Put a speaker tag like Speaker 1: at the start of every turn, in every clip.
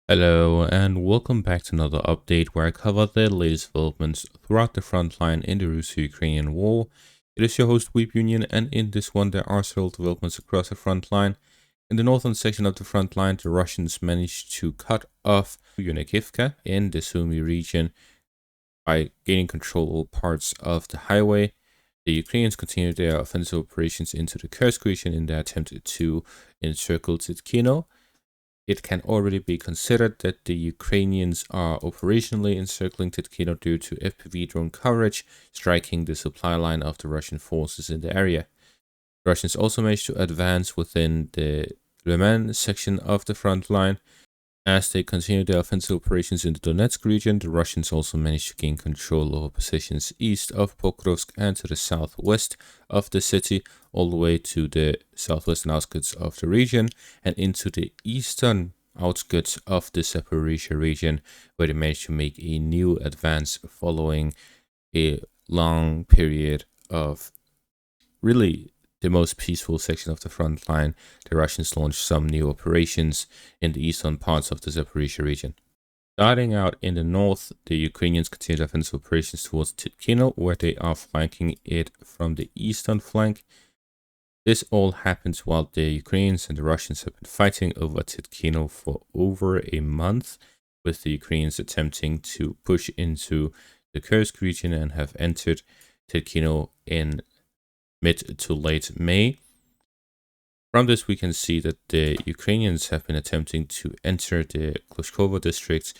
Speaker 1: Hello and welcome back to another update where I cover the latest developments throughout the front line in the Russo-Ukrainian war. It is your host Weep Union, and in this one there are several developments across the front line. In the northern section of the front line, the Russians managed to cut off Unikivka in the Sumi region by gaining control of parts of the highway. The Ukrainians continued their offensive operations into the Kursk region in their attempt to encircle Tatkino. It can already be considered that the Ukrainians are operationally encircling Tatkino due to FPV drone coverage striking the supply line of the Russian forces in the area. The Russians also managed to advance within the Liman section of the front line. As they continued their offensive operations in the Donetsk region, the Russians also managed to gain control over positions east of Pokrovsk and to the southwest of the city, all the way to the southwestern outskirts of the region and into the eastern outskirts of the Zaporizhzhia region, where they managed to make a new advance following a long period of really the most peaceful section of the front line. The Russians launched some new operations in the eastern parts of the Zaporizhzhia region. Starting out in the north, the Ukrainians continued offensive operations towards Tatkino, where they are flanking it from the eastern flank. This all happens while the Ukrainians and the Russians have been fighting over Tatkino for over a month, with the Ukrainians attempting to push into the Kursk region and have entered Tatkino in mid to late May. From this, we can see that the Ukrainians have been attempting to enter the Klushkovo district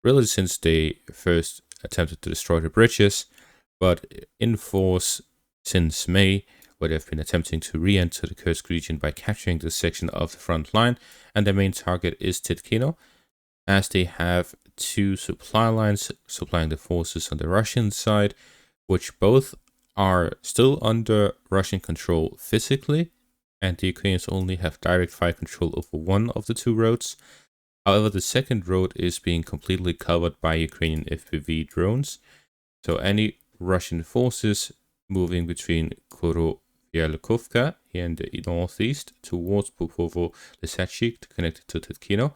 Speaker 1: really since they first attempted to destroy the bridges, but in force since May, where they've been attempting to re-enter the Kursk region by capturing this section of the front line, and their main target is Tatkino, as they have two supply lines supplying the forces on the Russian side, which both are still under Russian control physically, and the Ukrainians only have direct fire control over one of the two roads. However, the second road is being completely covered by Ukrainian FPV drones, so any Russian forces moving between Korovyalkovka here in the northeast towards Popovo-Lysychyk connected to Tatkino,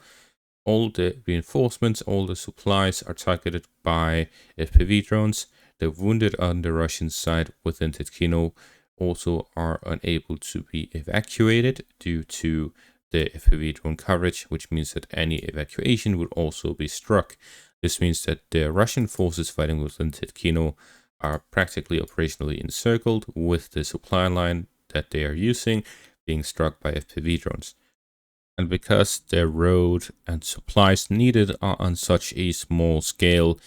Speaker 1: all the reinforcements, all the supplies are targeted by FPV drones. The wounded on the Russian side within Tatkino also are unable to be evacuated due to the FPV drone coverage, which means that any evacuation would also be struck. This means that the Russian forces fighting within Tatkino are practically operationally encircled, with the supply line that they are using being struck by FPV drones. And because their road and supplies needed are on such a small scale,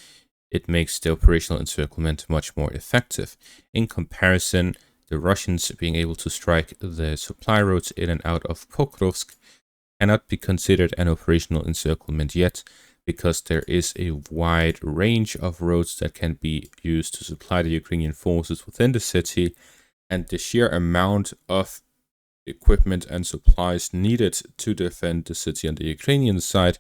Speaker 1: it makes the operational encirclement much more effective. In comparison, the Russians being able to strike the supply roads in and out of Pokrovsk cannot be considered an operational encirclement yet, because there is a wide range of roads that can be used to supply the Ukrainian forces within the city, and the sheer amount of equipment and supplies needed to defend the city on the Ukrainian side,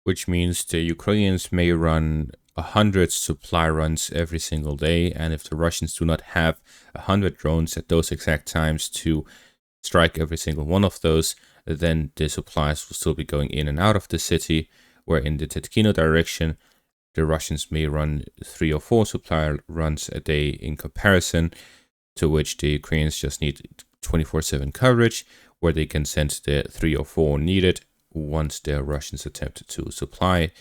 Speaker 1: which means the Ukrainians may run 100 supply runs every single day, and if the Russians do not have 100 drones at those exact times to strike every single one of those, then the supplies will still be going in and out of the city, where in the Tatkino direction, the Russians may run 3 or 4 supply runs a day in comparison, to which the Ukrainians just need 24/7 coverage, where they can send the 3 or 4 needed once the Russians attempt to supply.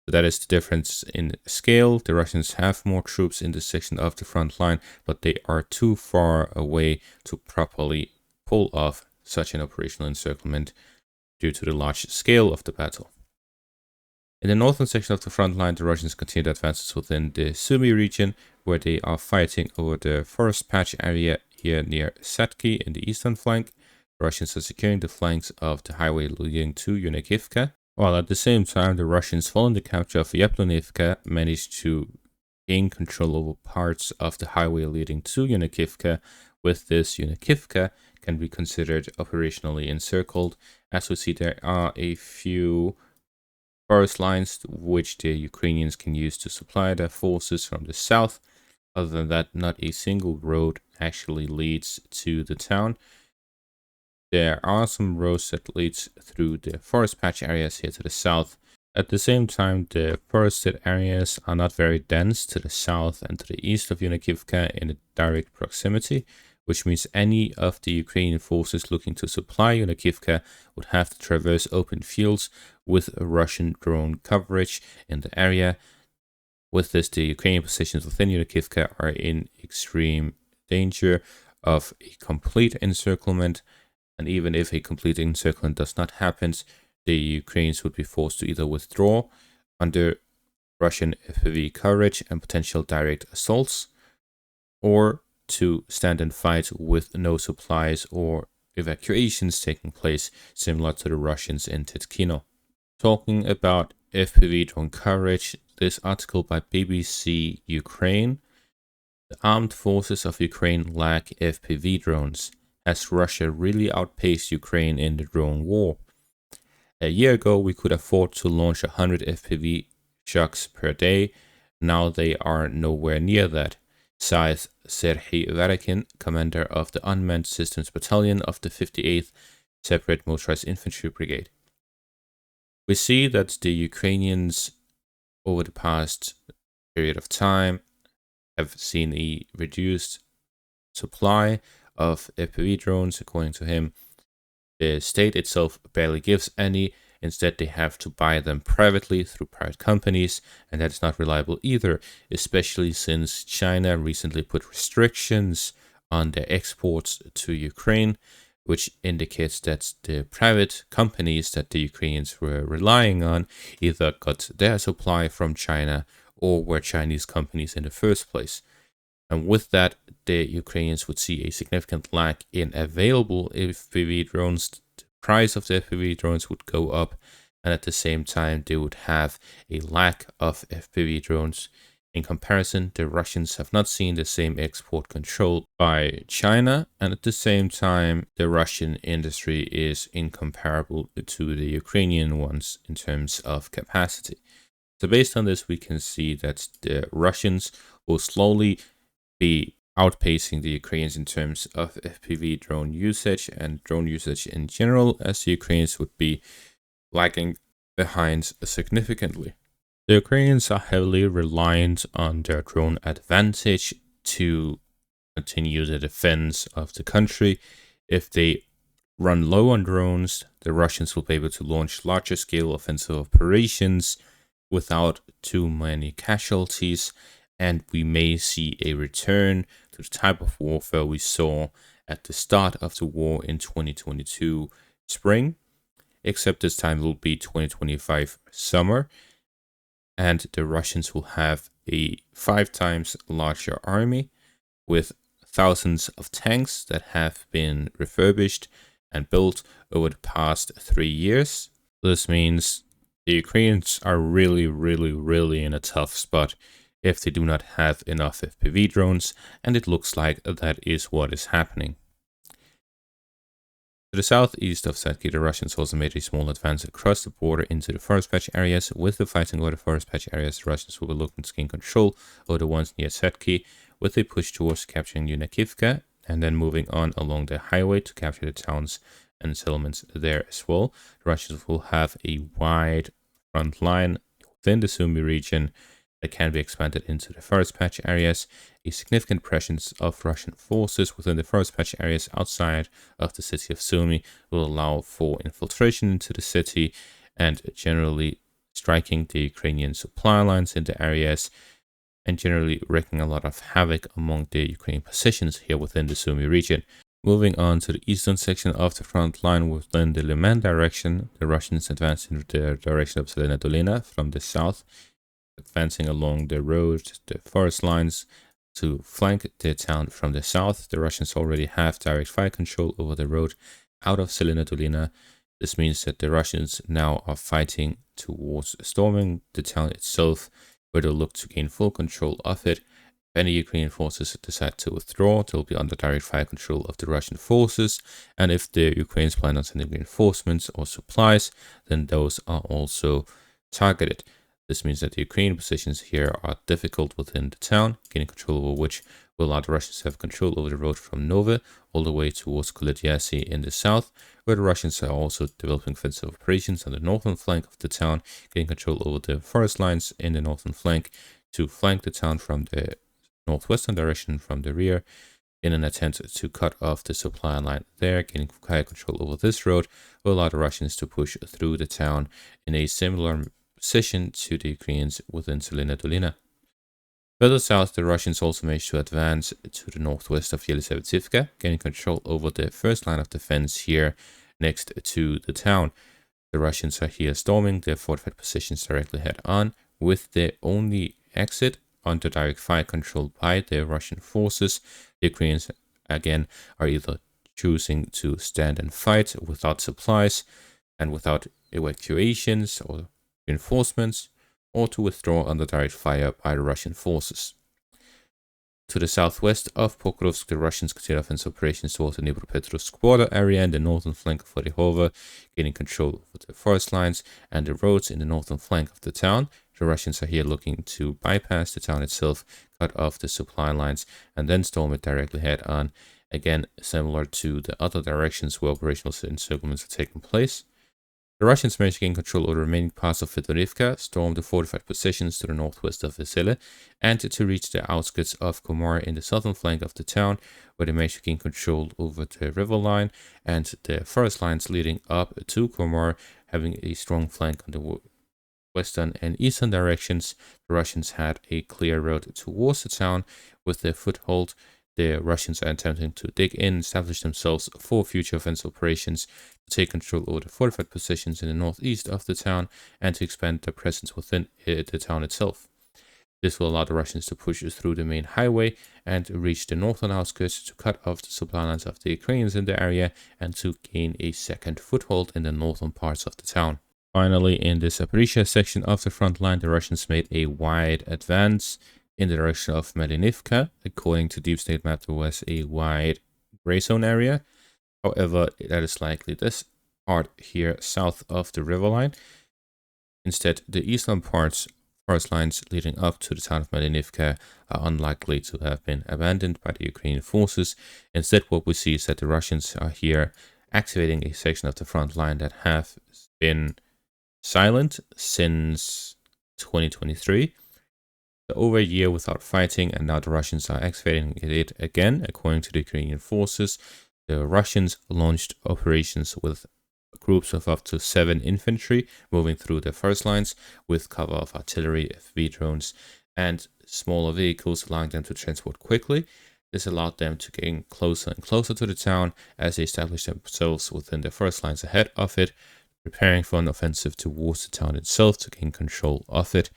Speaker 1: So that is the difference in scale. The Russians have more troops in this section of the front line, but they are too far away to properly pull off such an operational encirclement due to the large scale of the battle. In the northern section of the front line, the Russians continued advances within the Sumi region, where they are fighting over the forest patch area here near Satki in the eastern flank. The Russians are securing the flanks of the highway leading to Unikivka, while at the same time the Russians, following the capture of Yablonivka, managed to gain control over parts of the highway leading to Unikivka. With this, Unikivka can be considered operationally encircled. As we see, there are a few forest lines which the Ukrainians can use to supply their forces from the south. Other than that, not a single road actually leads to the town. There are some roads that leads through the forest patch areas here to the south. At the same time, the forested areas are not very dense to the south and to the east of Unakivka in a direct proximity, which means any of the Ukrainian forces looking to supply Unakivka would have to traverse open fields with Russian drone coverage in the area. With this, the Ukrainian positions within Unakivka are in extreme danger of a complete encirclement. And even if a complete encirclement does not happen, the Ukrainians would be forced to either withdraw under Russian FPV coverage and potential direct assaults, or to stand and fight with no supplies or evacuations taking place, similar to the Russians in Tatkino. Talking about FPV drone coverage, this article by BBC Ukraine: the armed forces of Ukraine lack FPV drones. Has Russia really outpaced Ukraine in the drone war? A year ago, we could afford to launch 100 FPV shocks per day. Now they are nowhere near that, says Serhiy Varikin, commander of the Unmanned Systems Battalion of the 58th Separate Motorized Infantry Brigade. We see that the Ukrainians, over the past period of time, have seen a reduced supply of FPV drones. According to him, the state itself barely gives any. Instead, they have to buy them privately through private companies, and that is not reliable either, especially since China recently put restrictions on their exports to Ukraine, which indicates that the private companies that the Ukrainians were relying on either got their supply from China or were Chinese companies in the first place. And with that, the Ukrainians would see a significant lack in available FPV drones. The price of the FPV drones would go up, and at the same time, they would have a lack of FPV drones. In comparison, the Russians have not seen the same export control by China, and at the same time, the Russian industry is incomparable to the Ukrainian ones in terms of capacity. So based on this, we can see that the Russians will slowly be outpacing the Ukrainians in terms of FPV drone usage and drone usage in general, as the Ukrainians would be lagging behind significantly. The Ukrainians are heavily reliant on their drone advantage to continue the defense of the country. If they run low on drones, the Russians will be able to launch larger scale offensive operations without too many casualties, and we may see a return to the type of warfare we saw at the start of the war in 2022 spring, except this time it will be 2025 summer, and the Russians will have a 5 times larger army with thousands of tanks that have been refurbished and built over the past 3 years. This means the Ukrainians are really in a tough spot if they do not have enough FPV drones, and it looks like that is what is happening. To the southeast of Satki, the Russians also made a small advance across the border into the forest patch areas. With the fighting over the forest patch areas, the Russians will be looking to gain control over the ones near Satki, with a push towards capturing Unakivka, and then moving on along the highway to capture the towns and settlements there as well. The Russians will have a wide front line within the Sumi region that can be expanded into the forest patch areas. A significant presence of Russian forces within the forest patch areas outside of the city of Sumi will allow for infiltration into the city and generally striking the Ukrainian supply lines in the areas, and generally wreaking a lot of havoc among the Ukrainian positions here within the Sumi region. Moving on to the eastern section of the front line within the Liman direction, the Russians advanced in the direction of Zelena Dolina from the south, advancing along the road, the forest lines, to flank the town from the south. The Russians already have direct fire control over the road out of Zelena Dolina. This means that the Russians now are fighting towards storming the town itself, where they'll look to gain full control of it. If any Ukrainian forces decide to withdraw, they'll be under direct fire control of the Russian forces, and if the Ukrainians plan on sending reinforcements or supplies, then those are also targeted. This means that the Ukrainian positions here are difficult within the town, gaining control over which will allow the Russians to have control over the road from Nova all the way towards Kolidyasy in the south, where the Russians are also developing offensive operations on the northern flank of the town, getting control over the forest lines in the northern flank to flank the town from the northwestern direction from the rear in an attempt to cut off the supply line there. Getting higher control over this road will allow the Russians to push through the town in a similar position to the Ukrainians within Selina Dolina. Further south, the Russians also managed to advance to the northwest of Yelisavetivka, gaining control over the first line of defense here next to the town. The Russians are here storming their fortified positions directly head on, with the only exit under direct fire controlled by the Russian forces. The Ukrainians, again, are either choosing to stand and fight without supplies and without evacuations or reinforcements, or to withdraw under direct fire by the Russian forces. To the southwest of Pokrovsk, the Russians continue offensive operations towards the Dnipropetrovsk border area and the northern flank of Orihova, gaining control of the forest lines and the roads in the northern flank of the town. The Russians are here looking to bypass the town itself, cut off the supply lines, and then storm it directly head on, again similar to the other directions where operational encirclements are taking place. The Russians managed to gain control over the remaining parts of Fedorivka, storm the fortified positions to the northwest of Vasily, and to reach the outskirts of Komar in the southern flank of the town, where they managed to gain control over the river line and the forest lines leading up to Komar, having a strong flank on the western and eastern directions. The Russians had a clear road towards the town with their foothold. The Russians are attempting to dig in, establish themselves for future offensive operations, to take control over the fortified positions in the northeast of the town, and to expand their presence within the town itself. This will allow the Russians to push through the main highway and reach the northern outskirts to cut off the supply lines of the Ukrainians in the area and to gain a second foothold in the northern parts of the town. Finally, in the Zaporizhzhia section of the front line, the Russians made a wide advance in the direction of Malinivka. According to Deep State Map, there was a wide gray zone area. However, that is likely this part here south of the river line. Instead, the eastern parts, forest lines leading up to the town of Malinivka, are unlikely to have been abandoned by the Ukrainian forces. Instead, what we see is that the Russians are here activating a section of the front line that have been silent since 2023. Over a year without fighting, and now the Russians are activating it again. According to the Ukrainian forces, the Russians launched operations with groups of up to 7 infantry moving through the first lines with cover of artillery, FV drones, and smaller vehicles, allowing them to transport quickly. This allowed them to get closer and closer to the town as they established themselves within the first lines ahead of it, preparing for an offensive towards the town itself to gain control of it.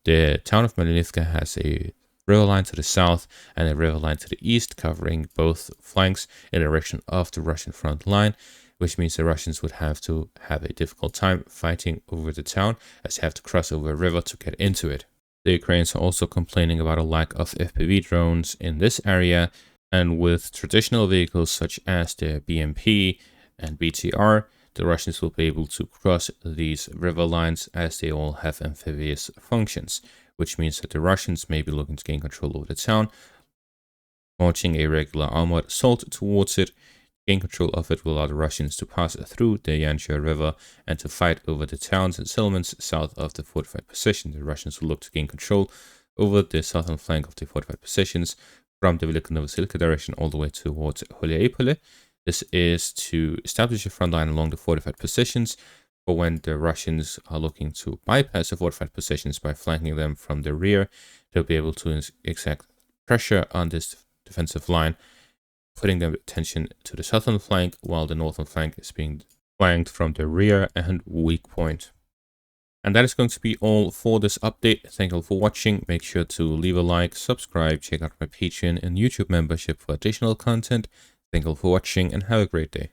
Speaker 1: The town of Malinivka has a river line to the south and a river line to the east, covering both flanks in the direction of the Russian front line, which means the Russians would have to have a difficult time fighting over the town, as they have to cross over a river to get into it. The Ukrainians are also complaining about a lack of FPV drones in this area, and with traditional vehicles such as the BMP and BTR, the Russians will be able to cross these river lines as they all have amphibious functions, which means that the Russians may be looking to gain control over the town, launching a regular armored assault towards it. Gain control of it will allow the Russians to pass through the Yanchia River and to fight over the towns and settlements south of the fortified position. The Russians will look to gain control over the southern flank of the fortified positions from the Velikonovosilka direction all the way towards Holyapole. This is to establish a front line along the fortified positions for when the Russians are looking to bypass the fortified positions by flanking them from the rear. They'll be able to exact pressure on this defensive line, putting their attention to the southern flank while the northern flank is being flanked from the rear and weak point. And that is going to be all for this update. Thank you all for watching. Make sure to leave a like, subscribe, check out my Patreon and YouTube membership for additional content. Thank you all for watching and have a great day.